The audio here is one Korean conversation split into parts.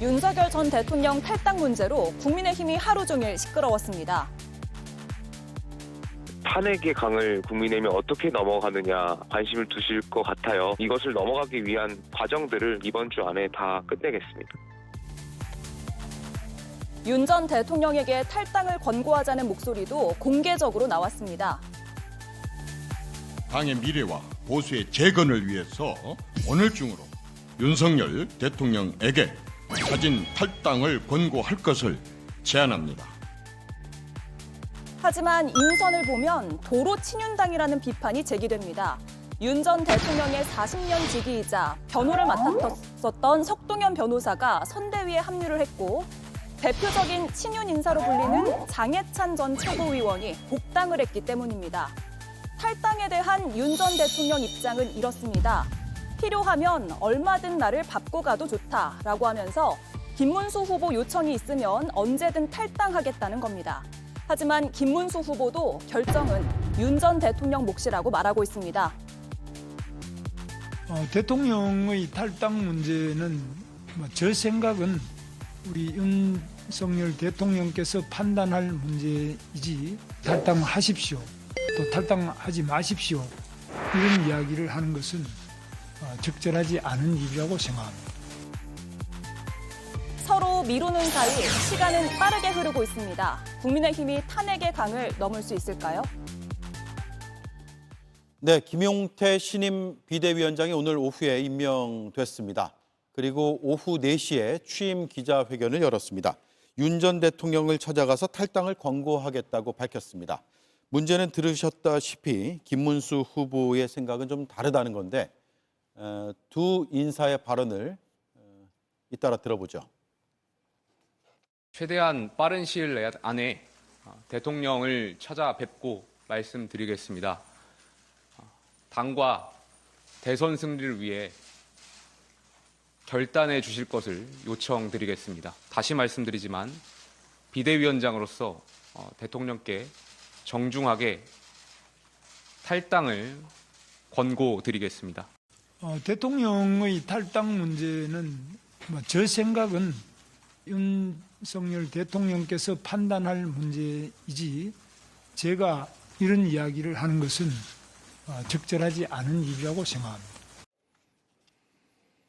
윤석열 전 대통령 탈당 문제로 국민의힘이 하루 종일 시끄러웠습니다. 탄핵의 강을 국민의힘이 어떻게 넘어가느냐 관심을 두실 것 같아요. 이것을 넘어가기 위한 과정들을 이번 주 안에 다 끝내겠습니다. 윤 전 대통령에게 탈당을 권고하자는 목소리도 공개적으로 나왔습니다. 당의 미래와 보수의 재건을 위해서 오늘 중으로 윤석열 대통령에게 자진 탈당을 권고할 것을 제안합니다. 하지만 인선을 보면 도로 친윤당이라는 비판이 제기됩니다. 윤 전 대통령의 40년 지기이자 변호를 맡았었던 석동현 변호사가 선대위에 합류를 했고 대표적인 친윤 인사로 불리는 장해찬 전 최고위원이 복당을 했기 때문입니다. 탈당에 대한 윤 전 대통령 입장은 이렇습니다. 필요하면 얼마든 나를 밟고 가도 좋다라고 하면서 김문수 후보 요청이 있으면 언제든 탈당하겠다는 겁니다. 하지만 김문수 후보도 결정은 윤 전 대통령 몫이라고 말하고 있습니다. 대통령의 탈당 문제는 제 생각은 우리 윤석열 대통령께서 판단할 문제이지 탈당하십시오, 또 탈당하지 마십시오 이런 이야기를 하는 것은 적절하지 않은 일이라고 생각합니다. 서로 미루는 사이 시간은 빠르게 흐르고 있습니다. 국민의힘이 탄핵의 강을 넘을 수 있을까요? 네, 김용태 신임 비대위원장이 오늘 오후에 임명됐습니다. 그리고 오후 4시에 취임 기자회견을 열었습니다. 윤 전 대통령을 찾아가서 탈당을 권고하겠다고 밝혔습니다. 문제는 들으셨다시피 김문수 후보의 생각은 좀 다르다는 건데 두 인사의 발언을 잇따라 들어보죠. 최대한 빠른 시일 안에 대통령을 찾아뵙고 말씀드리겠습니다. 당과 대선 승리를 위해 결단해 주실 것을 요청드리겠습니다. 다시 말씀드리지만 비대위원장으로서 대통령께 정중하게 탈당을 권고드리겠습니다. 대통령의 탈당 문제는 제 생각은 윤석열 대통령께서 판단할 문제이지 제가 이런 이야기를 하는 것은 적절하지 않은 일이라고 생각합니다.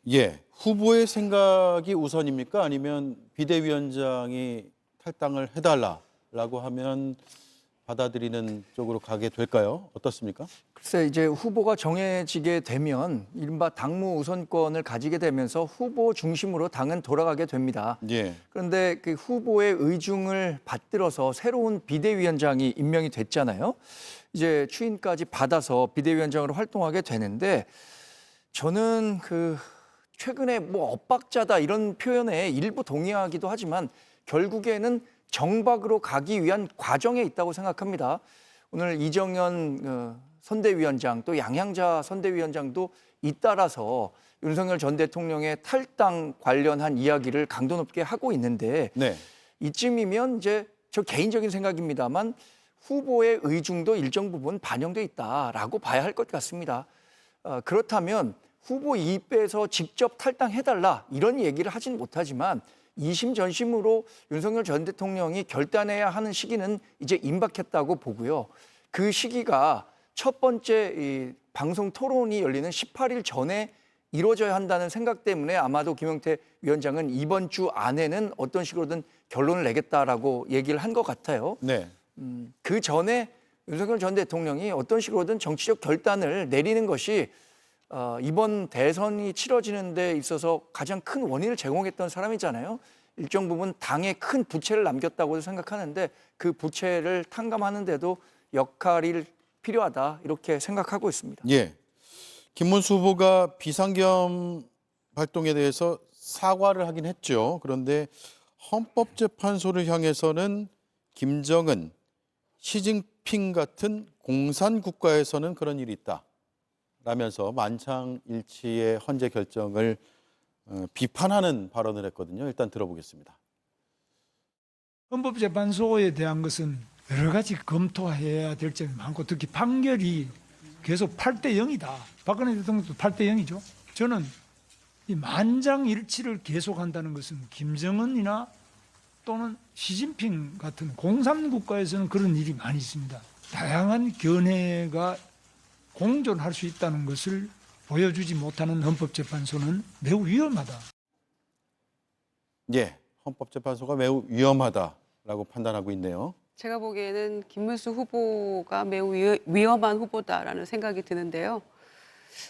예, 후보의 생각이 우선입니까? 아니면 비대위원장이 탈당을 해달라고 하면 받아들이는 쪽으로 가게 될까요? 어떻습니까? 글쎄, 이제 후보가 정해지게 되면 이른바 당무 우선권을 가지게 되면서 후보 중심으로 당은 돌아가게 됩니다. 예. 그런데 그 후보의 의중을 받들어서 새로운 비대위원장이 임명이 됐잖아요. 이제 추인까지 받아서 비대위원장으로 활동하게 되는데 저는 최근에 엇박자다 이런 표현에 일부 동의하기도 하지만 결국에는 정박으로 가기 위한 과정에 있다고 생각합니다. 오늘 이정현 선대위원장 또 양향자 선대위원장도 잇따라서 윤석열 전 대통령의 탈당 관련한 이야기를 강도 높게 하고 있는데 네. 이쯤이면 이제 저 개인적인 생각입니다만 후보의 의중도 일정 부분 반영돼 있다라고 봐야 할 것 같습니다. 그렇다면 후보 입에서 직접 탈당해달라 이런 얘기를 하진 못하지만 이심전심으로 윤석열 전 대통령이 결단해야 하는 시기는 이제 임박했다고 보고요. 그 시기가 첫 번째 이 방송 토론이 열리는 18일 전에 이루어져야 한다는 생각 때문에 아마도 김용태 위원장은 이번 주 안에는 어떤 식으로든 결론을 내겠다라고 얘기를 한 것 같아요. 네. 그 전에 윤석열 전 대통령이 어떤 식으로든 정치적 결단을 내리는 것이 이번 대선이 치러지는 데 있어서 가장 큰 원인을 제공했던 사람이잖아요. 일정 부분 당에 큰 부채를 남겼다고 생각하는데 그 부채를 탕감하는 데도 역할이 필요하다 이렇게 생각하고 있습니다. 예. 김문수 후보가 비상겸 활동에 대해서 사과를 하긴 했죠. 그런데 헌법재판소를 향해서는 김정은, 시진핑 같은 공산 국가에서는 그런 일이 있다 라면서 만창일치의 헌재 결정을 비판하는 발언을 했거든요. 일단 들어보겠습니다. 헌법재판소에 대한 것은 여러 가지 검토해야 될 점이 많고 특히 판결이 계속 8대 0이다. 박근혜 대통령도 8대 0이죠. 저는 이 만장일치를 계속한다는 것은 김정은이나 또는 시진핑 같은 공산국가에서는 그런 일이 많이 있습니다. 다양한 견해가 공존할 수 있다는 것을 보여주지 못하는 헌법재판소는 매우 위험하다. 예, 헌법재판소가 매우 위험하다라고 판단하고 있네요. 제가 보기에는 김문수 후보가 매우 위험한 후보다라는 생각이 드는데요.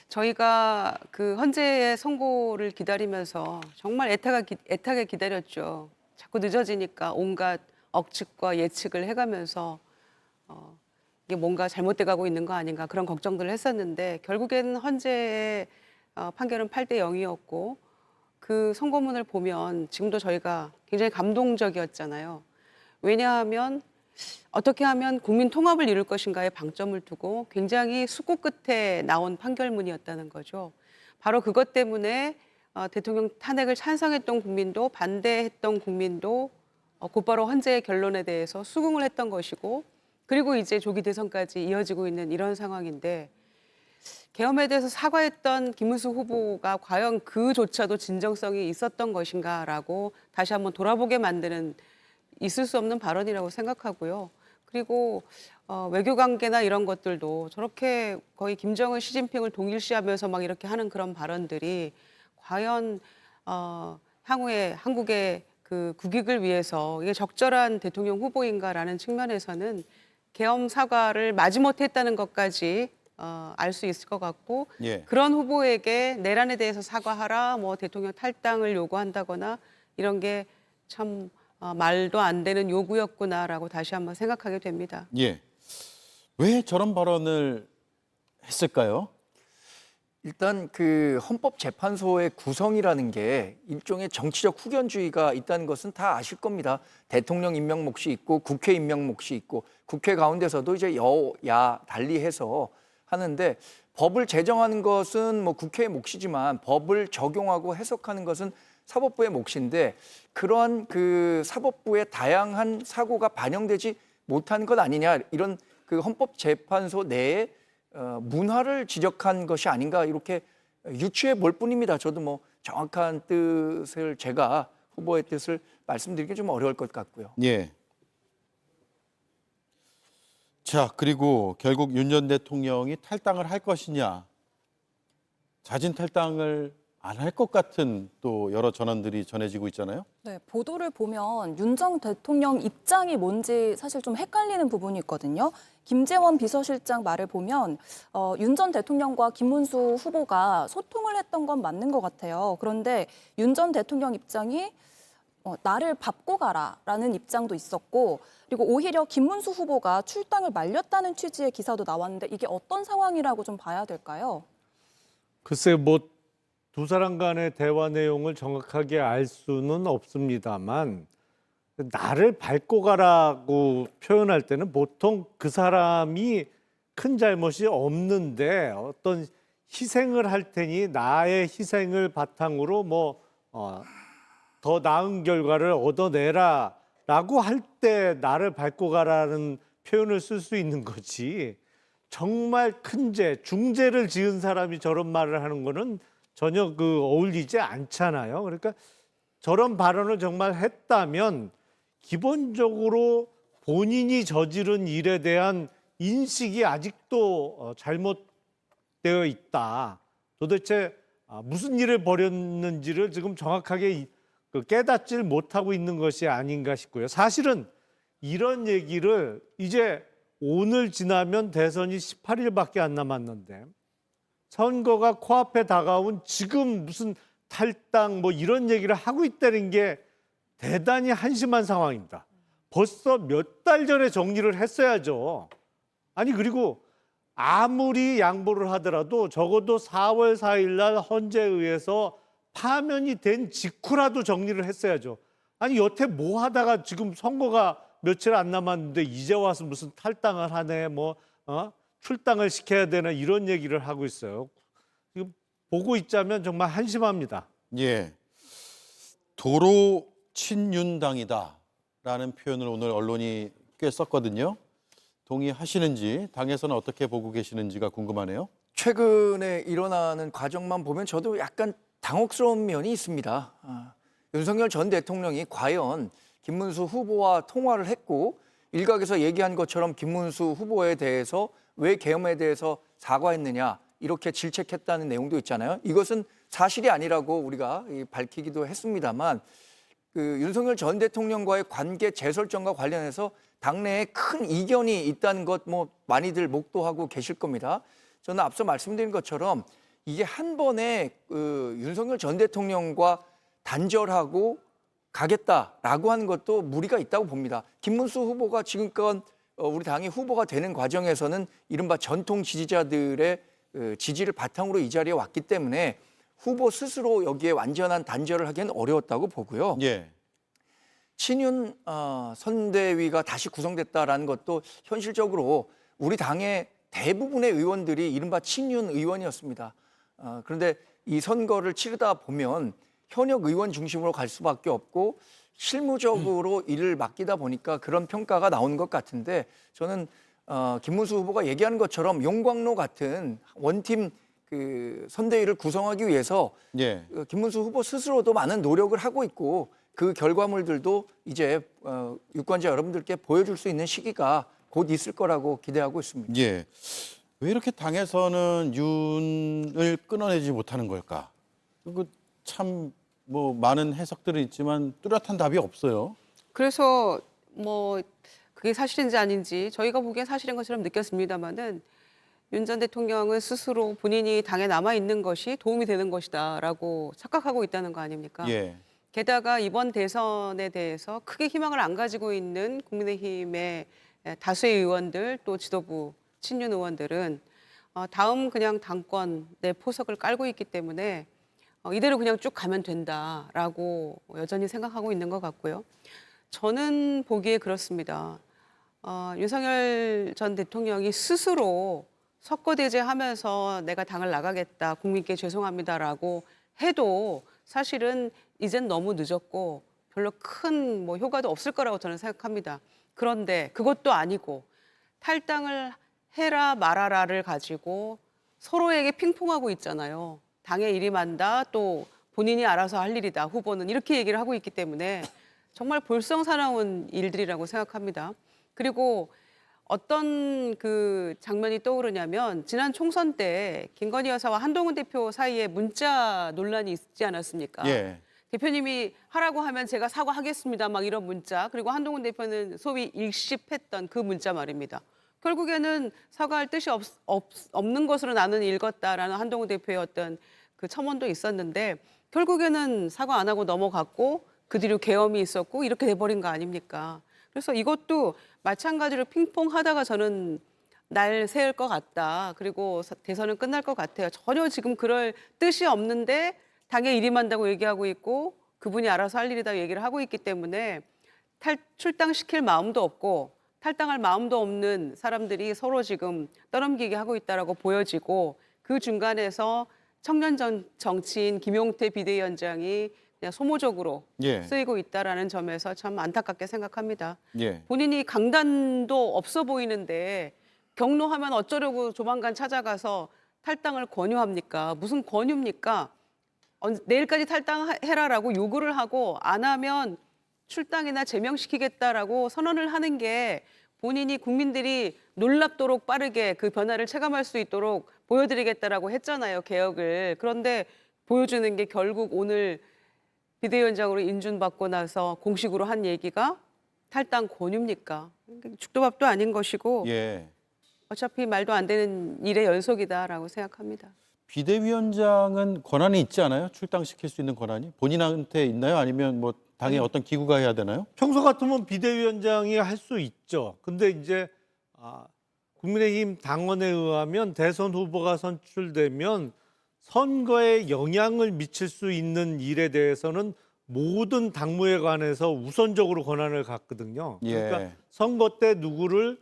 저희가 그 헌재의 선고를 기다리면서 정말 애타게 기다렸죠. 자꾸 늦어지니까 온갖 억측과 예측을 해가면서 이게 뭔가 잘못돼 가고 있는 거 아닌가 그런 걱정들을 했었는데 결국에는 헌재의 판결은 8대 0이었고 그 선고문을 보면 지금도 저희가 굉장히 감동적이었잖아요. 왜냐하면 어떻게 하면 국민 통합을 이룰 것인가에 방점을 두고 굉장히 숙고 끝에 나온 판결문이었다는 거죠. 바로 그것 때문에 대통령 탄핵을 찬성했던 국민도 반대했던 국민도 곧바로 헌재의 결론에 대해서 수긍을 했던 것이고 그리고 이제 조기 대선까지 이어지고 있는 이런 상황인데 계엄에 대해서 사과했던 김문수 후보가 과연 그조차도 진정성이 있었던 것인가라고 다시 한번 돌아보게 만드는 있을 수 없는 발언이라고 생각하고요. 그리고 외교 관계나 이런 것들도 저렇게 거의 김정은, 시진핑을 동일시하면서 막 이렇게 하는 그런 발언들이 과연 향후에 한국의 그 국익을 위해서 이게 적절한 대통령 후보인가라는 측면에서는 계엄 사과를 마지못해 했다는 것까지 알 수 있을 것 같고 예. 그런 후보에게 내란에 대해서 사과하라, 뭐 대통령 탈당을 요구한다거나 이런 게 참 말도 안 되는 요구였구나라고 다시 한번 생각하게 됩니다. 예. 왜 저런 발언을 했을까요? 일단 그 헌법재판소의 구성이라는 게 일종의 정치적 후견주의가 있다는 것은 다 아실 겁니다. 대통령 임명 몫이 있고 국회 임명 몫이 있고 국회 가운데서도 이제 여야 달리해서 하는데 법을 제정하는 것은 뭐 국회의 몫이지만 법을 적용하고 해석하는 것은 사법부의 몫인데 그러한 그 사법부의 다양한 사고가 반영되지 못하는 것 아니냐 이런 그 헌법재판소 내에 문화를 지적한 것이 아닌가 이렇게 유추해 볼 뿐입니다. 저도 뭐 정확한 뜻을 제가 후보의 뜻을 말씀드리기 좀 어려울 것 같고요. 예. 자, 그리고 결국 윤 전 대통령이 탈당을 할 것이냐, 자진 탈당을 안 할 것 같은 또 여러 전언들이 전해지고 있잖아요. 네, 보도를 보면 윤 전 대통령 입장이 뭔지 사실 좀 헷갈리는 부분이 있거든요. 김재원 비서실장 말을 보면 윤 전 대통령과 김문수 후보가 소통을 했던 건 맞는 것 같아요. 그런데 윤 전 대통령 입장이 나를 밟고 가라라는 입장도 있었고 그리고 오히려 김문수 후보가 출당을 말렸다는 취지의 기사도 나왔는데 이게 어떤 상황이라고 좀 봐야 될까요? 글쎄 뭐 두 사람 간의 대화 내용을 정확하게 알 수는 없습니다만 나를 밟고 가라고 표현할 때는 보통 그 사람이 큰 잘못이 없는데 어떤 희생을 할 테니 나의 희생을 바탕으로 뭐 더 나은 결과를 얻어내라라고 할 때 나를 밟고 가라는 표현을 쓸 수 있는 거지. 정말 큰 죄, 중죄를 지은 사람이 저런 말을 하는 거는 전혀 어울리지 않잖아요. 그러니까 저런 발언을 정말 했다면 기본적으로 본인이 저지른 일에 대한 인식이 아직도 잘못되어 있다. 도대체 무슨 일을 벌였는지를 지금 정확하게 깨닫질 못하고 있는 것이 아닌가 싶고요. 사실은 이런 얘기를 이제 오늘 지나면 대선이 18일밖에 안 남았는데 선거가 코앞에 다가온 지금 무슨 탈당 뭐 이런 얘기를 하고 있다는 게 대단히 한심한 상황입니다. 벌써 몇 달 전에 정리를 했어야죠. 아니 그리고 아무리 양보를 하더라도 적어도 4월 4일 날 헌재의에서 파면이 된 직후라도 정리를 했어야죠. 아니 여태 뭐 하다가 지금 선거가 며칠 안 남았는데 이제 와서 무슨 탈당을 하네 출당을 시켜야 되나 이런 얘기를 하고 있어요. 지금 보고 있자면 정말 한심합니다. 예. 도로 친윤당이다라는 표현을 오늘 언론이 꽤 썼거든요. 동의하시는지 당에서는 어떻게 보고 계시는지가 궁금하네요. 최근에 일어나는 과정만 보면 저도 약간 당혹스러운 면이 있습니다. 윤석열 전 대통령이 과연 김문수 후보와 통화를 했고 일각에서 얘기한 것처럼 김문수 후보에 대해서 왜 계엄에 대해서 사과했느냐 이렇게 질책했다는 내용도 있잖아요. 이것은 사실이 아니라고 우리가 밝히기도 했습니다만 그 윤석열 전 대통령과의 관계 재설정과 관련해서 당내에 큰 이견이 있다는 것 뭐 많이들 목도하고 계실 겁니다. 저는 앞서 말씀드린 것처럼 이게 한 번에 윤석열 전 대통령과 단절하고 가겠다라고 하는 것도 무리가 있다고 봅니다. 김문수 후보가 지금껏 우리 당이 후보가 되는 과정에서는 이른바 전통 지지자들의 지지를 바탕으로 이 자리에 왔기 때문에 후보 스스로 여기에 완전한 단절을 하기는 어려웠다고 보고요. 예. 친윤 선대위가 다시 구성됐다라는 것도 현실적으로 우리 당의 대부분의 의원들이 이른바 친윤 의원이었습니다. 그런데 이 선거를 치르다 보면 현역 의원 중심으로 갈 수밖에 없고 실무적으로 일을 맡기다 보니까 그런 평가가 나오는 것 같은데 저는 김문수 후보가 얘기하는 것처럼 용광로 같은 원팀 그 선대위를 구성하기 위해서 예. 김문수 후보 스스로도 많은 노력을 하고 있고 그 결과물들도 이제 유권자 여러분들께 보여줄 수 있는 시기가 곧 있을 거라고 기대하고 있습니다. 예. 왜 이렇게 당에서는 윤을 끊어내지 못하는 걸까? 참 뭐 많은 해석들은 있지만 뚜렷한 답이 없어요. 그래서 뭐 그게 사실인지 아닌지 저희가 보기엔 사실인 것처럼 느꼈습니다마는 윤 전 대통령은 스스로 본인이 당에 남아 있는 것이 도움이 되는 것이다라고 착각하고 있다는 거 아닙니까? 예. 게다가 이번 대선에 대해서 크게 희망을 안 가지고 있는 국민의힘의 다수의 의원들 또 지도부 친윤 의원들은 다음 그냥 당권 내 포석을 깔고 있기 때문에 이대로 그냥 쭉 가면 된다라고 여전히 생각하고 있는 것 같고요. 저는 보기에 그렇습니다. 윤석열 전 대통령이 스스로 석고대죄하면서 내가 당을 나가겠다, 국민께 죄송합니다라고 해도 사실은 이젠 너무 늦었고 별로 큰 뭐 효과도 없을 거라고 저는 생각합니다. 그런데 그것도 아니고 탈당을 해라 말아라를 가지고 서로에게 핑퐁하고 있잖아요. 당의 일이 많다, 또 본인이 알아서 할 일이다, 후보는 이렇게 얘기를 하고 있기 때문에 정말 볼썽사나운 일들이라고 생각합니다. 그리고 어떤 그 장면이 떠오르냐면 지난 총선 때 김건희 여사와 한동훈 대표 사이에 문자 논란이 있지 않았습니까? 예. 대표님이 하라고 하면 제가 사과하겠습니다. 막 이런 문자. 그리고 한동훈 대표는 소위 일십했던 그 문자 말입니다. 결국에는 사과할 뜻이 없는 것으로 나는 읽었다라는 한동훈 대표의 어떤 그 첨언도 있었는데 결국에는 사과 안 하고 넘어갔고 그 뒤로 계엄이 있었고 이렇게 돼버린 거 아닙니까? 그래서 이것도 마찬가지로 핑퐁하다가 저는 날 새을 것 같다. 그리고 대선은 끝날 것 같아요. 전혀 지금 그럴 뜻이 없는데 당에 일임한다고 얘기하고 있고 그분이 알아서 할 일이다 얘기를 하고 있기 때문에 출당시킬 마음도 없고 탈당할 마음도 없는 사람들이 서로 지금 떠넘기게 하고 있다라고 보여지고 그 중간에서 청년 정치인 김용태 비대위원장이 그냥 소모적으로 예. 쓰이고 있다라는 점에서 참 안타깝게 생각합니다. 예. 본인이 강단도 없어 보이는데 경로하면 어쩌려고 조만간 찾아가서 탈당을 권유합니까? 무슨 권유입니까? 내일까지 탈당해라라고 요구를 하고 안 하면 출당이나 제명시키겠다라고 선언을 하는 게 본인이 국민들이 놀랍도록 빠르게 그 변화를 체감할 수 있도록 보여드리겠다라고 했잖아요, 개혁을. 그런데 보여주는 게 결국 오늘 비대위원장으로 인준받고 나서 공식으로 한 얘기가 탈당 권유입니까? 죽도밥도 아닌 것이고 예. 어차피 말도 안 되는 일의 연속이다라고 생각합니다. 비대위원장은 권한이 있지 않아요? 출당시킬 수 있는 권한이? 본인한테 있나요? 아니면 뭐 당의 어떤 기구가 해야 되나요? 평소 같으면 비대위원장이 할 수 있죠. 근데 이제 국민의힘 당원에 의하면 대선 후보가 선출되면 선거에 영향을 미칠 수 있는 일에 대해서는 모든 당무에 관해서 우선적으로 권한을 갖거든요. 그러니까 예. 선거 때 누구를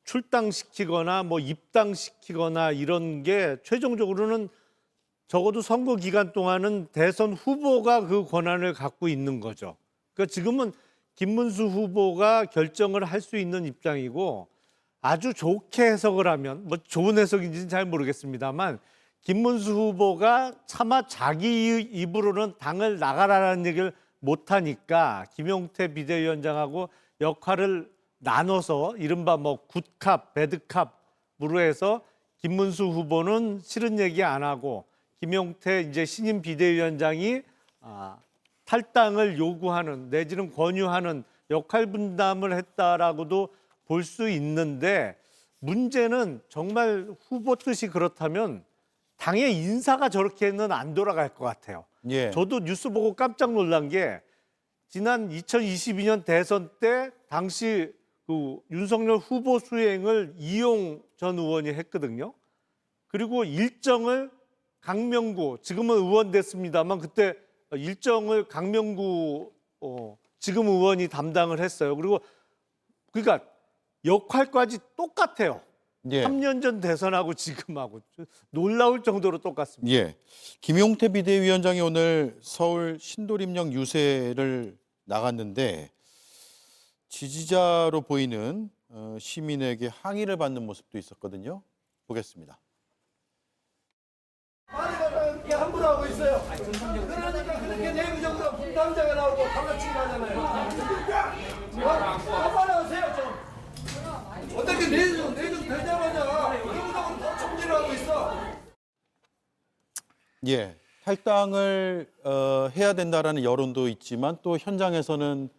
출당시키거나 뭐 입당시키거나 이런 게 최종적으로는 적어도 선거 기간 동안은 대선 후보가 그 권한을 갖고 있는 거죠. 그러니까 지금은 김문수 후보가 결정을 할 수 있는 입장이고 아주 좋게 해석을 하면 뭐 좋은 해석인지는 잘 모르겠습니다만 김문수 후보가 차마 자기 입으로는 당을 나가라는 얘기를 못하니까 김용태 비대위원장하고 역할을 나눠서 이른바 뭐 굿캅, 배드캅으로 해서 김문수 후보는 싫은 얘기 안 하고 김용태 이제 신임 비대위원장이 탈당을 요구하는 내지는 권유하는 역할 분담을 했다라고도 볼 수 있는데 문제는 정말 후보 뜻이 그렇다면 당의 인사가 저렇게는 안 돌아갈 것 같아요. 예. 저도 뉴스 보고 깜짝 놀란 게 지난 2022년 대선 때 당시 그 윤석열 후보 수행을 이용 전 의원이 했거든요. 그리고 일정을 강명구, 지금은 의원 됐습니다만 그때 일정을 강명구 지금 의원이 담당을 했어요. 그리고 그러니까 역할까지 똑같아요. 예. 3년 전 대선하고 지금하고 놀라울 정도로 똑같습니다. 예. 김용태 비대위원장이 오늘 서울 신도림역 유세를 나갔는데 지지자로 보이는 시민에게 항의를 받는 모습도 있었거든요. 보겠습니다. 이게 함부로 하고 있어요. 그러니까 그렇게 내부적으로 분담자가 나오고 갈라치기 하잖아요. 한번 하세요 좀. 어떻게 내정 되자마자 내부적으로 더 총질을 하고 있어. 예. 탈당을 해야 된다라는 여론도 있지만 또 현장에서는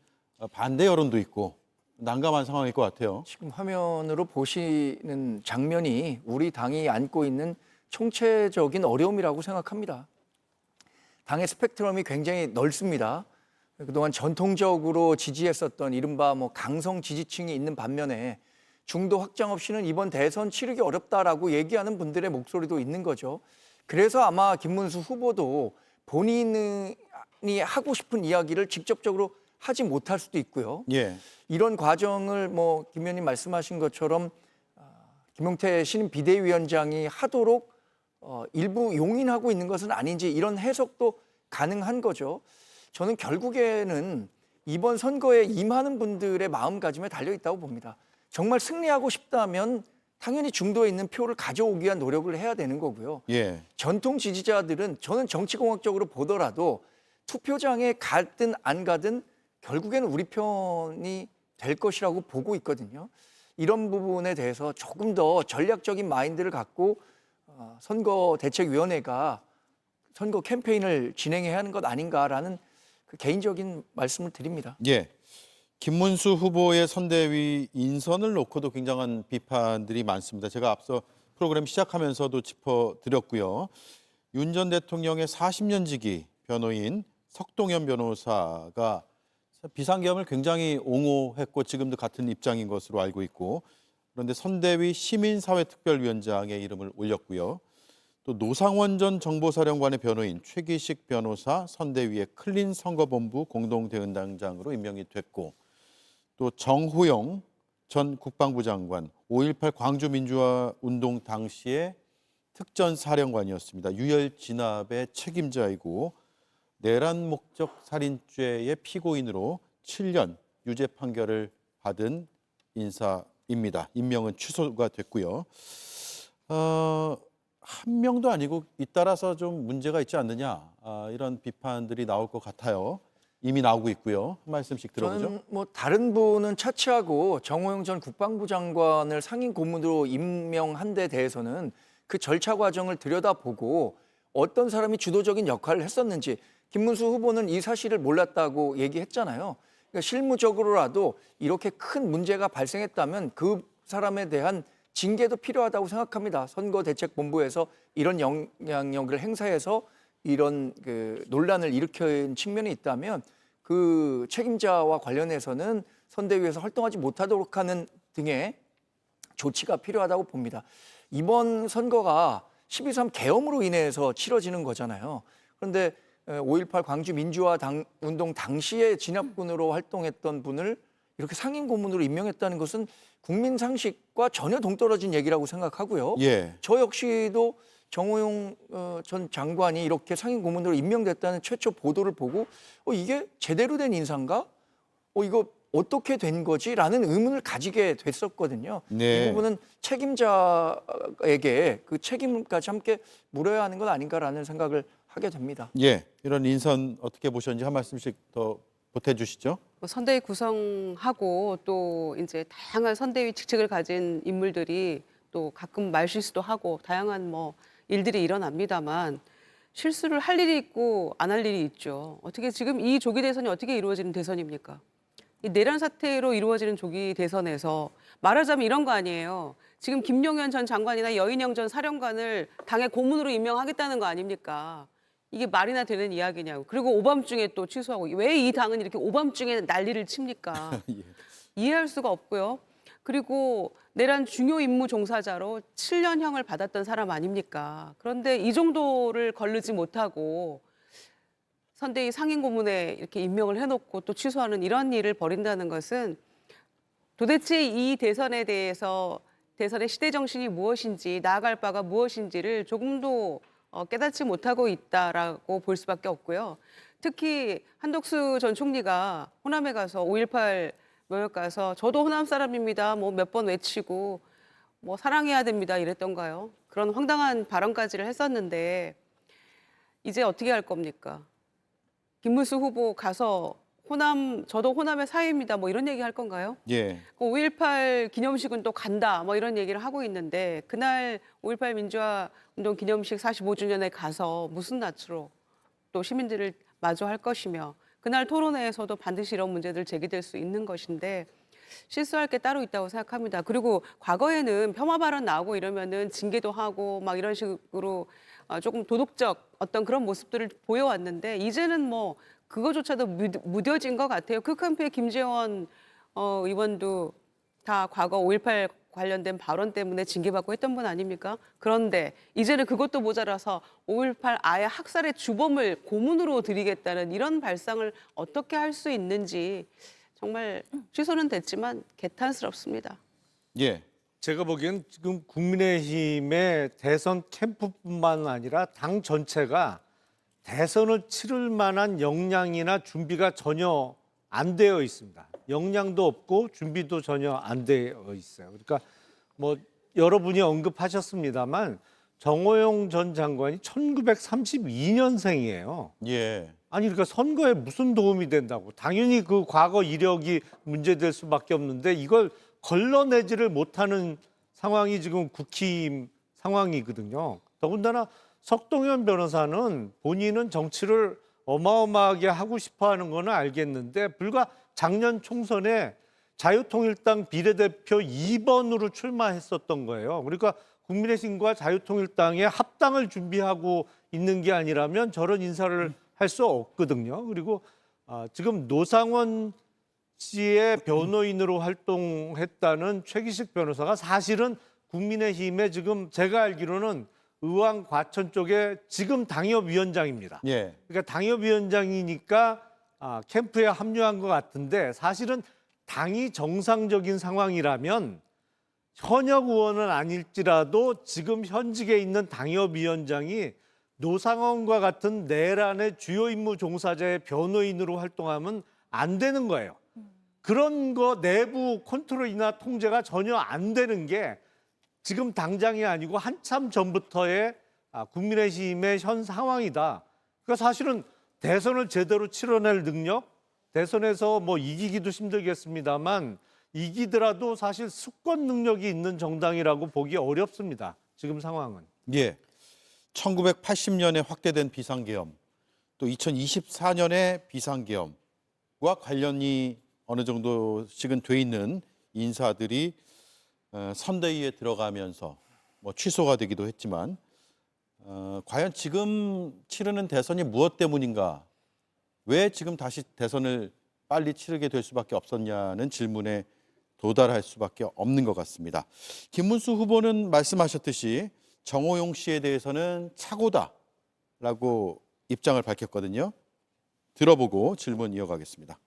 반대 여론도 있고 난감한 상황일 것 같아요. 지금 화면으로 보시는 장면이 우리 당이 안고 있는 총체적인 어려움이라고 생각합니다. 당의 스펙트럼이 굉장히 넓습니다. 그동안 전통적으로 지지했었던 이른바 뭐 강성 지지층이 있는 반면에 중도 확장 없이는 이번 대선 치르기 어렵다라고 얘기하는 분들의 목소리도 있는 거죠. 그래서 아마 김문수 후보도 본인이 하고 싶은 이야기를 직접적으로 하지 못할 수도 있고요. 예. 이런 과정을 뭐 김 의원님 말씀하신 것처럼 김용태 신임 비대위원장이 하도록 일부 용인하고 있는 것은 아닌지 이런 해석도 가능한 거죠. 저는 결국에는 이번 선거에 임하는 분들의 마음가짐에 달려 있다고 봅니다. 정말 승리하고 싶다면 당연히 중도에 있는 표를 가져오기 위한 노력을 해야 되는 거고요. 예. 전통 지지자들은 저는 정치공학적으로 보더라도 투표장에 가든 안 가든 결국에는 우리 편이 될 것이라고 보고 있거든요. 이런 부분에 대해서 조금 더 전략적인 마인드를 갖고 선거대책위원회가 선거 캠페인을 진행해야 하는 것 아닌가라는 그 개인적인 말씀을 드립니다. 예. 김문수 후보의 선대위 인선을 놓고도 굉장한 비판들이 많습니다. 제가 앞서 프로그램 시작하면서도 짚어드렸고요. 윤 전 대통령의 40년 지기 변호인 석동현 변호사가 비상계엄을 굉장히 옹호했고 지금도 같은 입장인 것으로 알고 있고 그런데 선대위 시민사회특별위원장의 이름을 올렸고요. 또 노상원 전 정보사령관의 변호인 최기식 변호사 선대위의 클린 선거본부 공동대응단장으로 임명이 됐고 또 정호영 전 국방부 장관 5.18 광주민주화운동 당시의 특전사령관이었습니다. 유혈 진압의 책임자이고 내란 목적 살인죄의 피고인으로 7년 유죄 판결을 받은 인사입니다. 임명은 취소가 됐고요. 한 명도 아니고 잇따라서 좀 문제가 있지 않느냐 이런 비판들이 나올 것 같아요. 이미 나오고 있고요. 한 말씀씩 들어보죠. 저는 뭐 다른 분은 차치하고 정호영 전 국방부 장관을 상임 고문으로 임명한 데 대해서는 그 절차 과정을 들여다보고 어떤 사람이 주도적인 역할을 했었는지 김문수 후보는 이 사실을 몰랐다고 얘기했잖아요. 그러니까 실무적으로라도 이렇게 큰 문제가 발생했다면 그 사람에 대한 징계도 필요하다고 생각합니다. 선거대책본부에서 이런 영향력을 행사해서 이런 그 논란을 일으킨 측면이 있다면 그 책임자와 관련해서는 선대위에서 활동하지 못하도록 하는 등의 조치가 필요하다고 봅니다. 이번 선거가 12.3 계엄으로 인해서 치러지는 거잖아요. 그런데 5.18 광주 민주화 운동 당시에 진압군으로 활동했던 분을 이렇게 상임 고문으로 임명했다는 것은 국민 상식과 전혀 동떨어진 얘기라고 생각하고요. 예. 저 역시도 정호영 전 장관이 이렇게 상임 고문으로 임명됐다는 최초 보도를 보고 이게 제대로 된 인사인가? 이거 어떻게 된 거지라는 의문을 가지게 됐었거든요. 네. 이 부분은 책임자에게 그 책임까지 함께 물어야 하는 것 아닌가라는 생각을 하게 됩니다. 예, 이런 인선 어떻게 보셨는지 한 말씀씩 더 보태주시죠. 선대위 구성하고 또 이제 다양한 선대위 직책을 가진 인물들이 또 가끔 말실수도 하고 다양한 뭐 일들이 일어납니다만 실수를 할 일이 있고 안 할 일이 있죠. 어떻게 지금 이 조기 대선이 어떻게 이루어지는 대선입니까? 이 내란 사태로 이루어지는 조기 대선에서 말하자면 이런 거 아니에요. 지금 김용현 전 장관이나 여인영 전 사령관을 당의 고문으로 임명하겠다는 거 아닙니까? 이게 말이나 되는 이야기냐고. 그리고 오밤중에 또 취소하고. 왜 이 당은 이렇게 오밤중에 난리를 칩니까? 예. 이해할 수가 없고요. 그리고 내란 중요 임무 종사자로 7년형을 받았던 사람 아닙니까? 그런데 이 정도를 거르지 못하고 선대위 상임고문에 이렇게 임명을 해놓고 또 취소하는 이런 일을 벌인다는 것은 도대체 이 대선에 대해서 대선의 시대 정신이 무엇인지 나아갈 바가 무엇인지를 조금도 깨닫지 못하고 있다라고 볼 수밖에 없고요. 특히 한덕수 전 총리가 호남에 가서 5.18 묘역 가서 저도 호남 사람입니다. 뭐 몇 번 외치고 뭐 사랑해야 됩니다 이랬던가요. 그런 황당한 발언까지를 했었는데 이제 어떻게 할 겁니까? 김문수 후보 가서 저도 호남의 사위입니다. 뭐 이런 얘기 할 건가요? 예. 5.18 기념식은 또 간다. 뭐 이런 얘기를 하고 있는데 그날 5.18 민주화 운동 기념식 45주년에 가서 무슨 낯으로 또 시민들을 마주할 것이며 그날 토론회에서도 반드시 이런 문제들 제기될 수 있는 것인데 실수할 게 따로 있다고 생각합니다. 그리고 과거에는 폄하 발언 나오고 이러면은 징계도 하고 막 이런 식으로 조금 도덕적 어떤 그런 모습들을 보여왔는데 이제는 뭐 그거조차도 무뎌진 것 같아요. 그 캠프의 김재원 의원도 다 과거 5.18 관련된 발언 때문에 징계받고 했던 분 아닙니까? 그런데 이제는 그것도 모자라서 5.18 아예 학살의 주범을 고문으로 들이겠다는 이런 발상을 어떻게 할 수 있는지 정말 취소는 됐지만 개탄스럽습니다. 예. 제가 보기엔 지금 국민의힘의 대선 캠프뿐만 아니라 당 전체가 대선을 치를 만한 역량이나 준비가 전혀 안 되어 있습니다. 역량도 없고 준비도 전혀 안 되어 있어요. 그러니까 뭐 여러분이 언급하셨습니다만 정호영 전 장관이 1932년생이에요. 예. 아니 그러니까 선거에 무슨 도움이 된다고. 당연히 그 과거 이력이 문제될 수밖에 없는데 이걸 걸러내지를 못하는 상황이 지금 국힘 상황이거든요. 더군다나 석동현 변호사는 본인은 정치를 어마어마하게 하고 싶어하는 거는 알겠는데 불과 작년 총선에 자유통일당 비례대표 2번으로 출마했었던 거예요. 그러니까 국민의힘과 자유통일당의 합당을 준비하고 있는 게 아니라면 저런 인사를 할 수 없거든요. 그리고 지금 노상원 씨의 변호인으로 활동했다는 최기식 변호사가 사실은 국민의힘에 지금 제가 알기로는 의왕 과천 쪽에 지금 당협위원장입니다. 예. 그러니까 당협위원장이니까 캠프에 합류한 것 같은데 사실은 당이 정상적인 상황이라면 현역 의원은 아닐지라도 지금 현직에 있는 당협위원장이 노상원과 같은 내란의 주요 임무 종사자의 변호인으로 활동하면 안 되는 거예요. 그런 거 내부 컨트롤이나 통제가 전혀 안 되는 게 지금 당장이 아니고 한참 전부터의 국민의힘의 현 상황이다. 그러니까 사실은 대선을 제대로 치러낼 능력, 대선에서 뭐 이기기도 힘들겠습니다만 이기더라도 사실 수권 능력이 있는 정당이라고 보기 어렵습니다. 지금 상황은. 예. 1980년에 확대된 비상계엄, 또 2024년에 비상계엄과 관련이 어느 정도씩은 돼 있는 인사들이 선대위에 들어가면서 뭐 취소가 되기도 했지만 과연 지금 치르는 대선이 무엇 때문인가? 왜 지금 다시 대선을 빨리 치르게 될 수밖에 없었냐는 질문에 도달할 수밖에 없는 것 같습니다. 김문수 후보는 말씀하셨듯이 정호용 씨에 대해서는 착오다라고 입장을 밝혔거든요. 들어보고 질문 이어가겠습니다.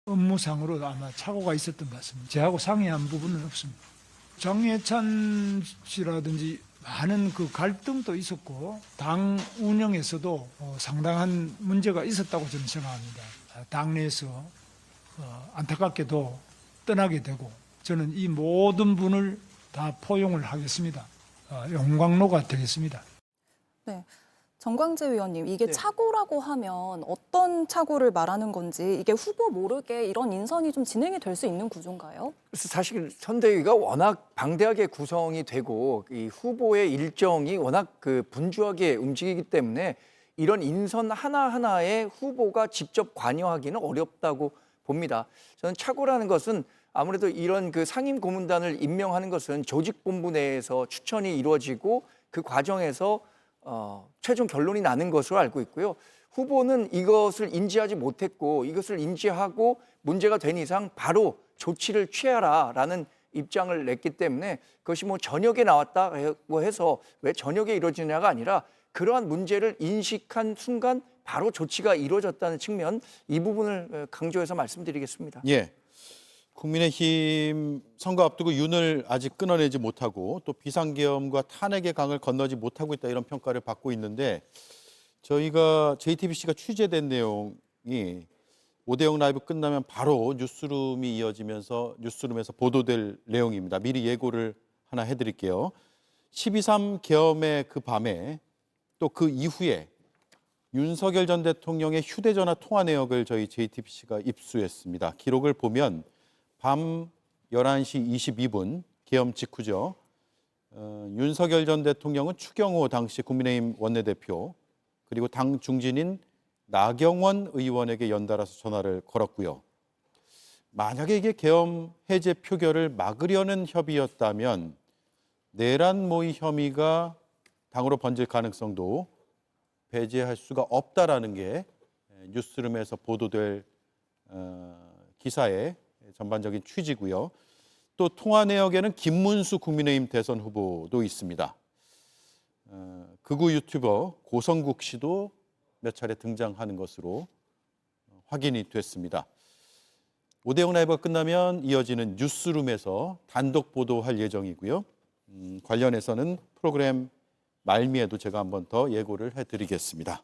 업무상으로 아마 착오가 있었던 것 같습니다. 저하고 상의한 부분은 없습니다. 정예찬 씨라든지 많은 그 갈등도 있었고 당 운영에서도 상당한 문제가 있었다고 저는 생각합니다. 당내에서 안타깝게도 떠나게 되고 저는 이 모든 분을 다 포용을 하겠습니다. 영광로가 되겠습니다. 네. 정광재 의원님, 이게 네. 착오라고 하면 어떤 착오를 말하는 건지 이게 후보 모르게 이런 인선이 좀 진행이 될 수 있는 구조인가요? 그래서 사실 선대위가 워낙 방대하게 구성이 되고 이 후보의 일정이 워낙 그 분주하게 움직이기 때문에 이런 인선 하나하나에 후보가 직접 관여하기는 어렵다고 봅니다. 저는 착오라는 것은 아무래도 이런 그 상임 고문단을 임명하는 것은 조직본부 내에서 추천이 이루어지고 그 과정에서 최종 결론이 나는 것으로 알고 있고요. 후보는 이것을 인지하지 못했고 이것을 인지하고 문제가 된 이상 바로 조치를 취하라라는 입장을 냈기 때문에 그것이 뭐 저녁에 나왔다고 해서 왜 저녁에 이루어지냐가 아니라 그러한 문제를 인식한 순간 바로 조치가 이루어졌다는 측면, 이 부분을 강조해서 말씀드리겠습니다. 예. 국민의힘 선거 앞두고 윤을 아직 끊어내지 못하고 또 비상계엄과 탄핵의 강을 건너지 못하고 있다, 이런 평가를 받고 있는데, 저희가 JTBC가 취재된 내용이 5대0 라이브 끝나면 바로 뉴스룸이 이어지면서 뉴스룸에서 보도될 내용입니다. 미리 예고를 하나 해드릴게요. 12.3 계엄의 그 밤에 또 그 이후에 윤석열 전 대통령의 휴대전화 통화 내역을 저희 JTBC가 입수했습니다. 기록을 보면 밤 11시 22분, 계엄 직후죠. 윤석열 전 대통령은 추경호 당시 국민의힘 원내대표 그리고 당 중진인 나경원 의원에게 연달아서 전화를 걸었고요. 만약에 이게 계엄 해제 표결을 막으려는 협의였다면 내란 모의 혐의가 당으로 번질 가능성도 배제할 수가 없다라는 게 뉴스룸에서 보도될 기사의 전반적인 취지고요. 또 통화 내역에는 김문수 국민의힘 대선 후보도 있습니다. 극우 유튜버 고성국 씨도 몇 차례 등장하는 것으로 확인이 됐습니다. 5대0 라이브가 끝나면 이어지는 뉴스룸에서 단독 보도할 예정이고요. 관련해서는 프로그램 말미에도 제가 한번 더 예고를 해드리겠습니다.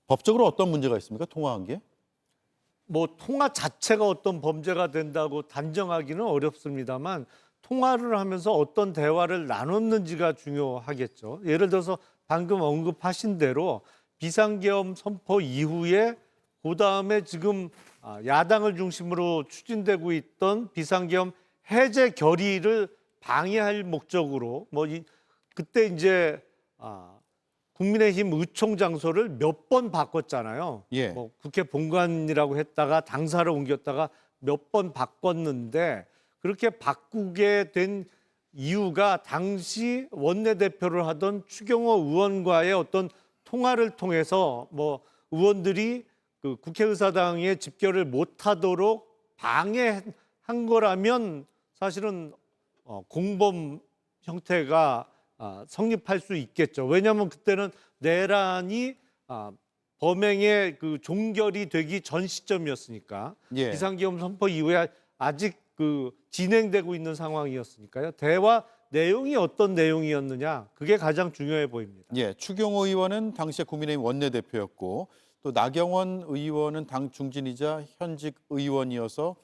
법적으로 어떤 문제가 있습니까? 통화한 게? 뭐 통화 자체가 어떤 범죄가 된다고 단정하기는 어렵습니다만 통화를 하면서 어떤 대화를 나눴는지가 중요하겠죠. 예를 들어서 방금 언급하신 대로 비상계엄 선포 이후에 그다음에 지금 야당을 중심으로 추진되고 있던 비상계엄 해제 결의를 방해할 목적으로 그때 이제 국민의힘 의총 장소를 몇 번 바꿨잖아요. 예. 뭐 국회 본관이라고 했다가 당사를 옮겼다가 몇 번 바꿨는데 그렇게 바꾸게 된 이유가 당시 원내대표를 하던 추경호 의원과의 어떤 통화를 통해서 뭐 의원들이 그 국회의사당의 집결을 못하도록 방해한 거라면 사실은 공범 형태가 성립할 수 있겠죠. 왜냐하면 그때는 내란이 범행의 그 종결이 되기 전 시점이었으니까 예. 비상계엄 선포 이후에 아직 그 진행되고 있는 상황이었으니까요. 대화 내용이 어떤 내용이었느냐, 그게 가장 중요해 보입니다. 예, 추경호 의원은 당시에 국민의힘 원내대표였고 또 나경원 의원은 당 중진이자 현직 의원이어서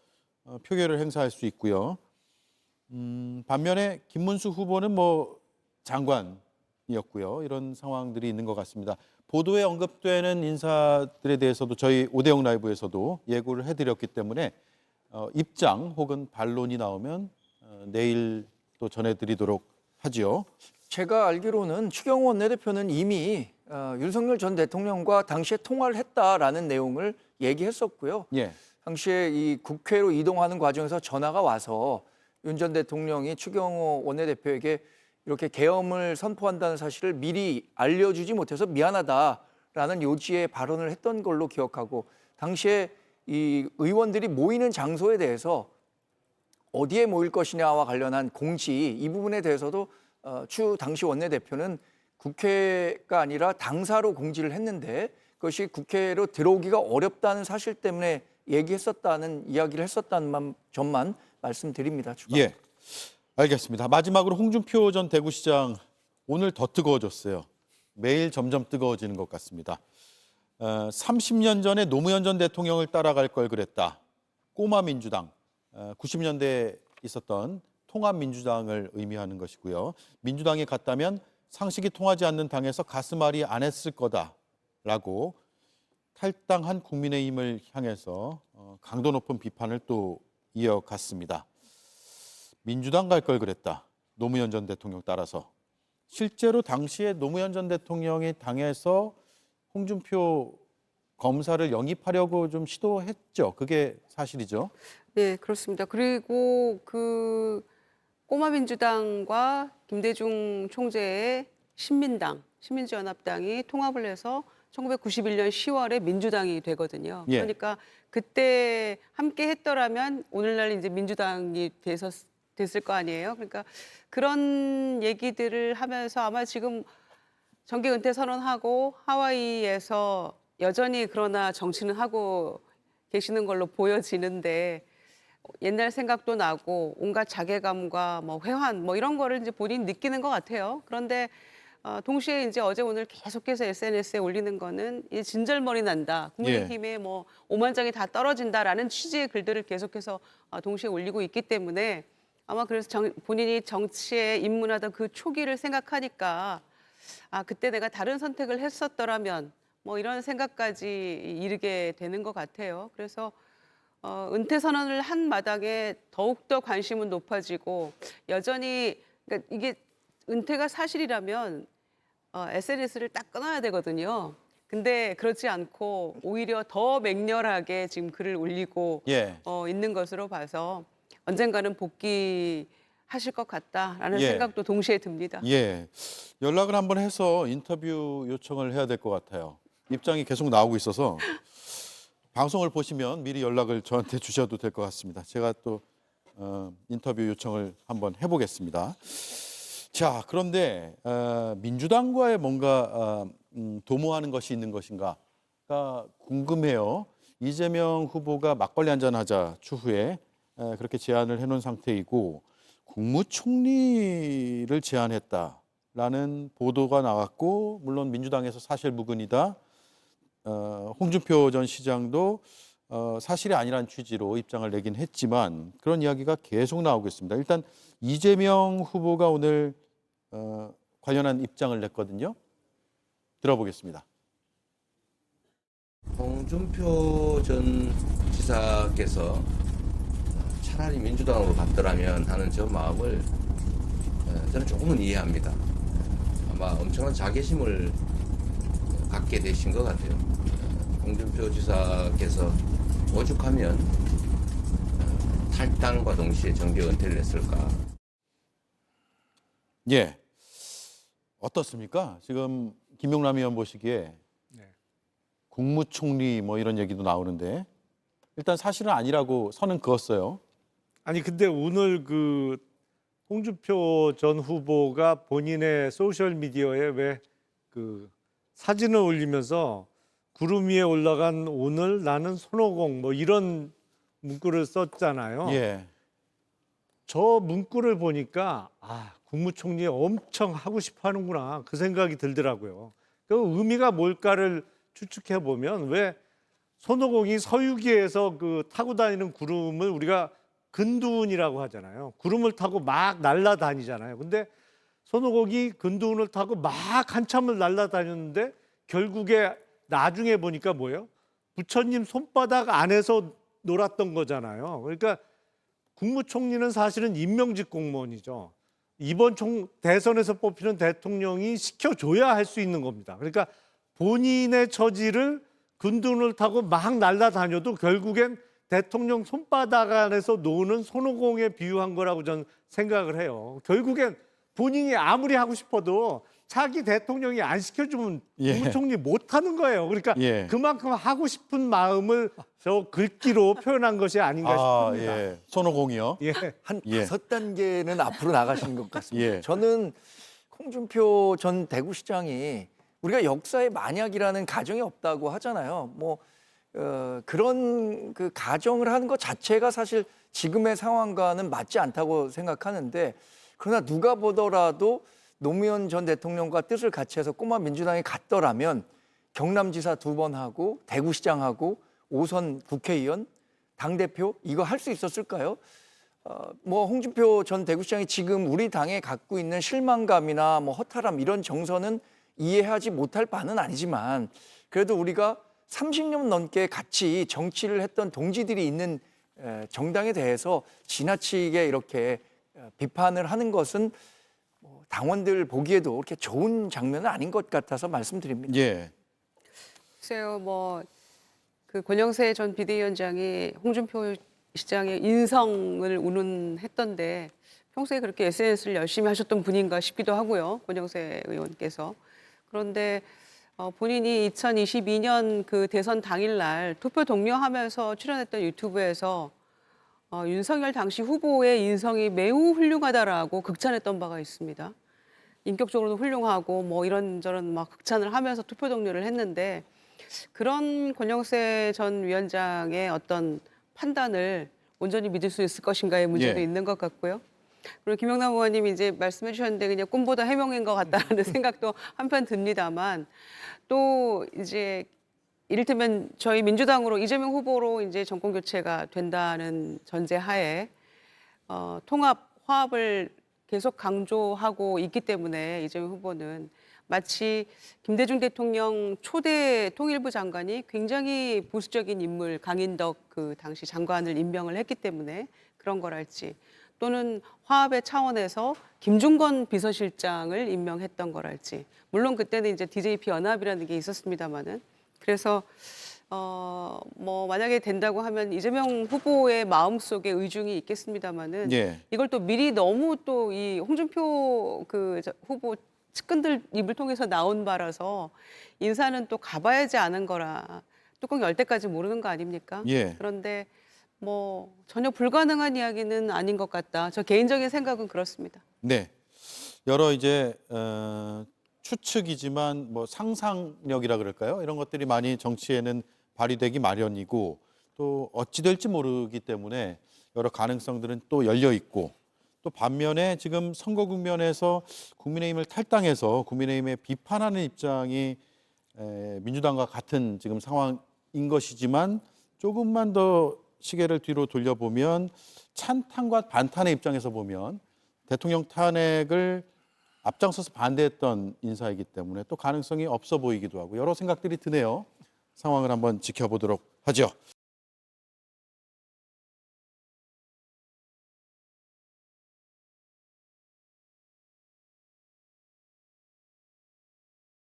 표결을 행사할 수 있고요. 반면에 김문수 후보는 뭐 장관이었고요. 이런 상황들이 있는 것 같습니다. 보도에 언급되는 인사들에 대해서도 저희 5대0 라이브에서도 예고를 해드렸기 때문에 입장 혹은 반론이 나오면 내일 또 전해드리도록 하지요. 제가 알기로는 추경호 원내대표는 이미 윤석열 전 대통령과 당시에 통화를 했다라는 내용을 얘기했었고요. 예. 당시에 이 국회로 이동하는 과정에서 전화가 와서 윤 전 대통령이 추경호 원내대표에게 이렇게 계엄을 선포한다는 사실을 미리 알려주지 못해서 미안하다라는 요지의 발언을 했던 걸로 기억하고, 당시에 이 의원들이 모이는 장소에 대해서 어디에 모일 것이냐와 관련한 공지, 이 부분에 대해서도 추 당시 원내대표는 국회가 아니라 당사로 공지를 했는데 그것이 국회로 들어오기가 어렵다는 사실 때문에 얘기했었다는 이야기를 했었다는 점만 말씀드립니다. 추가. 예, 알겠습니다. 마지막으로 홍준표 전 대구시장 오늘 더 뜨거워졌어요. 매일 점점 뜨거워지는 것 같습니다. 30년 전에 노무현 전 대통령을 따라갈 걸 그랬다. 꼬마 민주당, 90년대에 있었던 통합민주당을 의미하는 것이고요. 민주당에 갔다면 상식이 통하지 않는 당에서 가슴앓이 안 했을 거다라고 탈당한 국민의힘을 향해서 강도 높은 비판을 또 이어갔습니다. 민주당 갈 걸 그랬다. 노무현 전 대통령 따라서. 실제로 당시에 노무현 전 대통령이 당에서 홍준표 검사를 영입하려고 좀 시도했죠. 그게 사실이죠. 네, 그렇습니다. 그리고 그 꼬마 민주당과 김대중 총재의 신민당, 신민주연합당이 통합을 해서 1991년 10월에 민주당이 되거든요. 예. 그러니까 그때 함께 했더라면 오늘날 이제 민주당이 됐을 거 아니에요. 그러니까 그런 얘기들을 하면서 아마 지금 정계 은퇴 선언하고 하와이에서 여전히 그러나 정치는 하고 계시는 걸로 보여지는데 옛날 생각도 나고 온갖 자괴감과 뭐 회한 뭐 이런 거를 이제 본인이 느끼는 것 같아요. 그런데 동시에 이제 어제 오늘 계속해서 SNS에 올리는 거는 이 진절머리 난다. 국민의힘에 뭐 5만 장이 다 떨어진다라는 취지의 글들을 계속해서 동시에 올리고 있기 때문에 아마 그래서 본인이 정치에 입문하던 그 초기를 생각하니까 그때 내가 다른 선택을 했었더라면 뭐 이런 생각까지 이르게 되는 것 같아요. 그래서 은퇴 선언을 한 마당에 더욱더 관심은 높아지고 여전히 그러니까 이게 은퇴가 사실이라면 SNS를 딱 끊어야 되거든요. 근데 그렇지 않고 오히려 더 맹렬하게 지금 글을 올리고 있는 것으로 봐서 언젠가는 복귀하실 것 같다라는 생각도 동시에 듭니다. 예, 연락을 한번 해서 인터뷰 요청을 해야 될 것 같아요. 입장이 계속 나오고 있어서 방송을 보시면 미리 연락을 저한테 주셔도 될 것 같습니다. 제가 또 인터뷰 요청을 한번 해보겠습니다. 자, 그런데 민주당과의 뭔가 도모하는 것이 있는 것인가가 궁금해요. 이재명 후보가 막걸리 한잔하자 추후에 그렇게 제안을 해놓은 상태이고 국무총리를 제안했다라는 보도가 나왔고 물론 민주당에서 사실무근이다. 홍준표 전 시장도 사실이 아니란 취지로 입장을 내긴 했지만 그런 이야기가 계속 나오고 있습니다. 일단 이재명 후보가 오늘 관련한 입장을 냈거든요. 들어보겠습니다. 홍준표 전 지사께서 차라리 민주당으로 갔더라면 하는 저 마음을 저는 조금은 이해합니다. 아마 엄청난 자괴심을 갖게 되신 것 같아요. 홍준표 지사께서 오죽하면 탈당과 동시에 정계 은퇴를 했을까. 예, 어떻습니까? 지금 김용남 의원 보시기에 국무총리 뭐 이런 얘기도 나오는데 일단 사실은 아니라고 선은 그었어요. 아니 근데 오늘 그 홍준표 전 후보가 본인의 소셜 미디어에 왜 그 사진을 올리면서 구름 위에 올라간 오늘 나는 손오공 뭐 이런 문구를 썼잖아요. 예. 저 문구를 보니까 국무총리 엄청 하고 싶어 하는구나 그 생각이 들더라고요. 그 의미가 뭘까를 추측해 보면 왜 손오공이 서유기에서 그 타고 다니는 구름을 우리가 근두운이라고 하잖아요. 구름을 타고 막 날아다니잖아요. 근데 손오공이 근두운을 타고 막 한참을 날아다녔는데 결국에 나중에 보니까 뭐예요? 부처님 손바닥 안에서 놀았던 거잖아요. 그러니까 국무총리는 사실은 임명직 공무원이죠. 이번 대선에서 뽑히는 대통령이 시켜줘야 할 수 있는 겁니다. 그러니까 본인의 처지를 근둔을 타고 막 날아다녀도 결국엔 대통령 손바닥 안에서 노는 손오공에 비유한 거라고 저는 생각을 해요. 결국엔 본인이 아무리 하고 싶어도 자기 대통령이 안 시켜주면 국무총리 못하는 거예요. 그러니까 그만큼 하고 싶은 마음을 저 글귀로 표현한 것이 아닌가 싶습니다. 손오공이요? 한 5단계는 앞으로 나가신 것 같습니다. 저는 홍준표 전 대구시장이 우리가 역사의 만약이라는 가정이 없다고 하잖아요. 뭐 그런 그 가정을 하는 것 자체가 사실 지금의 상황과는 맞지 않다고 생각하는데 그러나 누가 보더라도 노무현 전 대통령과 뜻을 같이 해서 꼬마 민주당이 갔더라면 경남지사 2번 하고 대구시장하고 5선 국회의원, 당대표 이거 할 수 있었을까요? 뭐 홍준표 전 대구시장이 지금 우리 당에 갖고 있는 실망감이나 뭐 허탈함 이런 정서는 이해하지 못할 바는 아니지만 그래도 우리가 30년 넘게 같이 정치를 했던 동지들이 있는 정당에 대해서 지나치게 이렇게 비판을 하는 것은 당원들 보기에도 그렇게 좋은 장면은 아닌 것 같아서 말씀드립니다. 예. 글쎄요, 뭐 그 권영세 전 비대위원장이 홍준표 시장의 인성을 운운했던데 평소에 그렇게 SNS를 열심히 하셨던 분인가 싶기도 하고요, 권영세 의원께서. 그런데 본인이 2022년 그 대선 당일날 투표 독려하면서 출연했던 유튜브에서 윤석열 당시 후보의 인성이 매우 훌륭하다라고 극찬했던 바가 있습니다. 인격적으로도 훌륭하고 뭐 이런저런 막 극찬을 하면서 투표 독려를 했는데 그런 권영세 전 위원장의 어떤 판단을 온전히 믿을 수 있을 것인가의 문제도 예. 있는 것 같고요. 그리고 김영남 의원님이 이제 말씀해 주셨는데 그냥 꿈보다 해몽인 것 같다는 생각도 한편 듭니다만 또 이제 이를테면 저희 민주당으로 이재명 후보로 이제 정권 교체가 된다는 전제하에 통합, 화합을 계속 강조하고 있기 때문에 이재명 후보는 마치 김대중 대통령 초대 통일부 장관이 굉장히 보수적인 인물 강인덕 그 당시 장관을 임명을 했기 때문에 그런 거랄지 또는 화합의 차원에서 김중건 비서실장을 임명했던 거랄지 물론 그때는 이제 DJP 연합이라는 게 있었습니다만은 그래서 뭐 만약에 된다고 하면 이재명 후보의 마음속에 의중이 있겠습니다만은 예. 이걸 또 미리 너무 또 이 홍준표 그 후보 측근들 입을 통해서 나온 바라서 인사는 또 가봐야지 아는 거라 뚜껑 열 때까지 모르는 거 아닙니까? 예. 그런데 뭐 전혀 불가능한 이야기는 아닌 것 같다. 저 개인적인 생각은 그렇습니다. 네. 여러 이제 추측이지만 뭐 상상력이라 그럴까요? 이런 것들이 많이 정치에는 발휘되기 마련이고 또 어찌 될지 모르기 때문에 여러 가능성들은 또 열려 있고 또 반면에 지금 선거 국면에서 국민의힘을 탈당해서 국민의힘에 비판하는 입장이 민주당과 같은 지금 상황인 것이지만 조금만 더 시계를 뒤로 돌려보면 찬탄과 반탄의 입장에서 보면 대통령 탄핵을 앞장서서 반대했던 인사이기 때문에 또 가능성이 없어 보이기도 하고 여러 생각들이 드네요. 상황을 한번 지켜보도록 하죠.